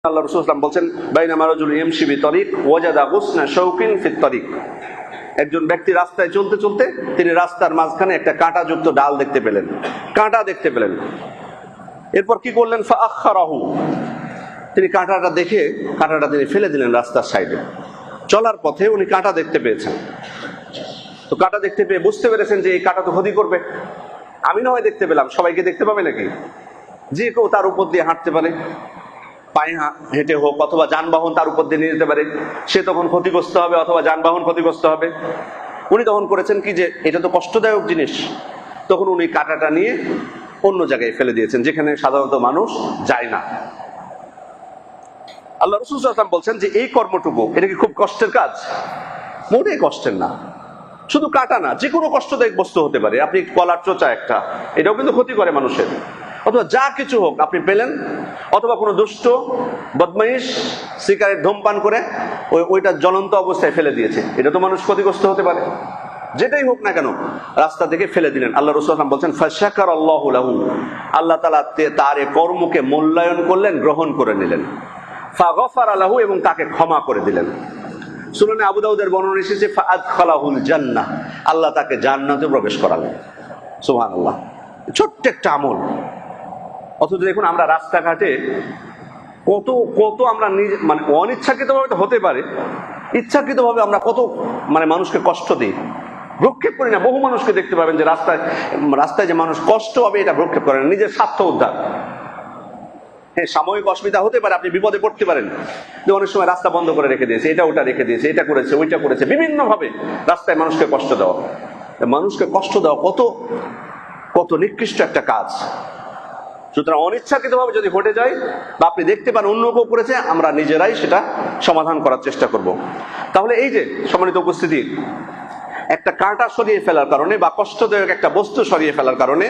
আল্লাহ রাসূল সাল্লাল্লাহু আলাইহি ওয়াসাল্লাম বলেন বাইনামা রাজুলুন ইয়ামশি বিতরিক ওয়াজাদা গুসনা শাওকিন ফিত তরিক। একজন ব্যক্তি রাস্তায় চলতে চলতে তিনি রাস্তার মাঝখানে একটা কাঁটাযুক্ত ডাল দেখতে পেলেন, কাঁটা দেখতে পেলেন। এরপর কি করলেন? ফাআখারাহু, তিনি কাঁটাটা দেখে কাঁটাটা তিনি ফেলে দিলেন রাস্তার সাইডে। চলার পথে উনি কাঁটা দেখতে পেয়েছেন, তো কাঁটা দেখতে পেয়ে বুঝতে পেরেছেন যে এই কাঁটা তো ক্ষতি করবে। আমি না হয় দেখতে পেলাম, সবাইকে দেখতে পাবে নাকি? যে কেউ তার উপর দিয়ে হাঁটতে পারে, পায়ে হেঁটে হোক অথবা যানবাহন তার উপর দিয়ে নিয়ে যেতে পারে, সে তখন ক্ষতিগ্রস্ত হবে অথবা যানবাহন ক্ষতিগ্রস্ত হবে। উনি তখন করেছেন কি, যে এটা তো কষ্টদায়ক জিনিস, তখন উনি কাঁটাটা নিয়ে অন্য জায়গায় ফেলে দিয়েছেন যেখানে সাধারণত মানুষ যায় না। আল্লাহ রাসূল সাল্লাল্লাহু আলাইহি ওয়াসাল্লাম বলছেন যে এই কর্মটুকু, এটা কি খুব কষ্টের কাজ? মোটেই কষ্টের না। শুধু কাটা না, যে কোনো কষ্টদায়ক বস্তু হতে পারে। আপনি কলার চোচা একটা, এটাও কিন্তু ক্ষতি করে মানুষের, অথবা যা কিছু হোক আপনি পেলেন, অথবা কোনো দুষ্ট বদমাইশ সিগারেট ধূমপান করে ওইটা জ্বলন্ত অবস্থায় ফেলে দিয়েছে, এটা তো মানুষ ক্ষতিগ্রস্ত হতে পারে। যেটাই হোক না কেন রাস্তা থেকে ফেলে দিলেন। আল্লাহ রাসূল সাল্লাল্লাহু আলাইহি ওয়াসাল্লাম বলছেন ফাশাকারাল্লাহু লাহু, আল্লাহ তাআলা তার এই কর্মকে মূল্যায়ন করলেন, গ্রহণ করে নিলেন। ফাগফারা লাহু, এবং তাকে ক্ষমা করে দিলেন। সুনানে আবু দাউদের বর্ণনা এসেছে ফাআদখালাহুল জান্নাহ, আল্লাহ তাকে জান্নাতে প্রবেশ করালেন। সুবহানাল্লাহ। ছোট্ট একটা আমল, অথচ দেখুন আমরা রাস্তাঘাটে কত কত আমরা মানে অনিচ্ছাকৃতভাবে তো হতে পারে, ইচ্ছাকৃতভাবে আমরা কত মানুষকে কষ্ট দিই, ভ্রুক্ষেপ করি না। বহু মানুষকে দেখতে পাবেন যে রাস্তায় যে মানুষ কষ্ট হবে এটা ভ্রুক্ষেপ করে না, নিজের স্বার্থ উদ্ধার। হ্যাঁ, সাময়িক অসুবিধা হতে পারে, আপনি বিপদে পড়তে পারেন, যে অনেক সময় রাস্তা বন্ধ করে রেখে দিয়েছে, এটা ওটা রেখে দিয়েছে, এটা করেছে ওইটা করেছে, বিভিন্ন ভাবে রাস্তায় মানুষকে কষ্ট দেওয়া। মানুষকে কষ্ট দেওয়া কত কত নিকৃষ্ট একটা কাজ। সুতরাং অনিচ্ছাকৃতভাবে যদি ঘটে যায় বা আপনি দেখতে পান অন্য কেউ করেছে, আমরা নিজেরাই সেটা সমাধান করার চেষ্টা করব। তাহলে এই যে সম্মানিত উপস্থিতি, একটা কাঁটা সরিয়ে ফেলার কারণে বা কষ্টদায়ক একটা বস্তু সরিয়ে ফেলার কারণে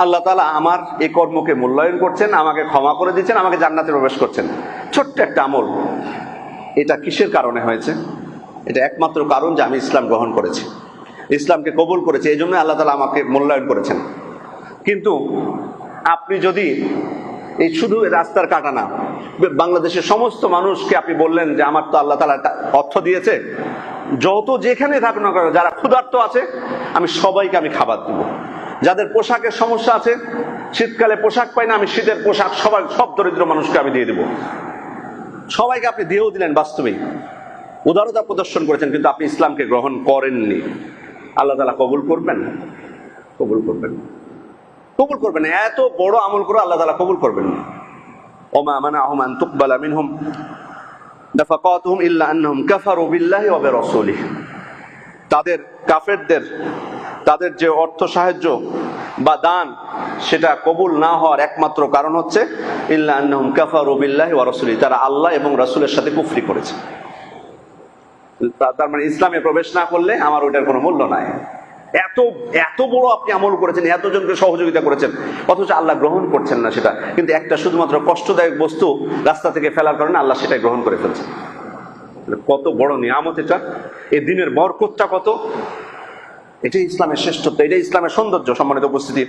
আল্লাহ তাআলা আমার এই কর্মকে মূল্যায়ন করছেন, আমাকে ক্ষমা করে দিচ্ছেন, আমাকে জান্নাতে প্রবেশ করছেন। ছোট্ট একটা আমল। এটা কিসের কারণে হয়েছে? এটা একমাত্র কারণ যে আমি ইসলাম গ্রহণ করেছি, ইসলামকে কবুল করেছি, এই জন্য আল্লাহ তাআলা আমাকে মূল্যায়ন করেছেন। কিন্তু আপনি যদি এই শুধু রাস্তার কাটা না, বাংলাদেশের সমস্ত মানুষকে আপনি বললেন যে আমার তো আল্লাহ তাআলা অর্থ দিয়েছে, যত যেখানে থাকুন না কেন, যারা ক্ষুধার্ত আছে আমি সবাইকে আমি খাবার দেব, যাদের পোশাকের সমস্যা আছে, শীতকালে পোশাক পাই না, আমি শীতের পোশাক সব দরিদ্র মানুষকে আমি দিয়ে দেব। সবাইকে আপনি দিয়েও দিলেন, বাস্তবেই উদারতা প্রদর্শন করেছেন, কিন্তু আপনি ইসলামকে গ্রহণ করেননি। আল্লাহ তাআলা কবুল করবেন? কবুল করবেন, কবুল করবেন। এত বড় আমল করে আল্লাহ তাআলা কবুল করবেন না। ওমা মানাহুম আন তুকবালা মিনহুম নাফাকাতুহুম ইল্লা আন্নাহুম কাফারু বিল্লাহি ওয়া বিরাসূলিহি, তাদের কাফেরদের তাদের যে অর্থ সাহায্য বা দান সেটা কবুল না হওয়ার একমাত্র কারণ হচ্ছে ইল্লা আন্নাহুম কাফারু বিল্লাহি ওয়া রাসূলিহি, তারা আল্লাহ এবং রাসূলের সাথে কুফরি করেছে। তার মানে ইসলামে প্রবেশ না করলে আমার ওইটার কোনো মূল্য নাই। এত এত বড় আপনি আমল করেছেন, এতজনকে সহযোগিতা করেছেন, অথচ আল্লাহ গ্রহণ করছেন না সেটা। কিন্তু একটা শুধুমাত্র কষ্টদায়ক বস্তু রাস্তা থেকে ফেলার কারণে আল্লাহ সেটাই গ্রহণ করে ফেলছেন। কত বড় নিয়ামত এটা! এই দিনের বরকতটা কত! এটাই ইসলামের শ্রেষ্ঠত্ব, এটাই ইসলামের সৌন্দর্য। সম্মানিত উপস্থিতি।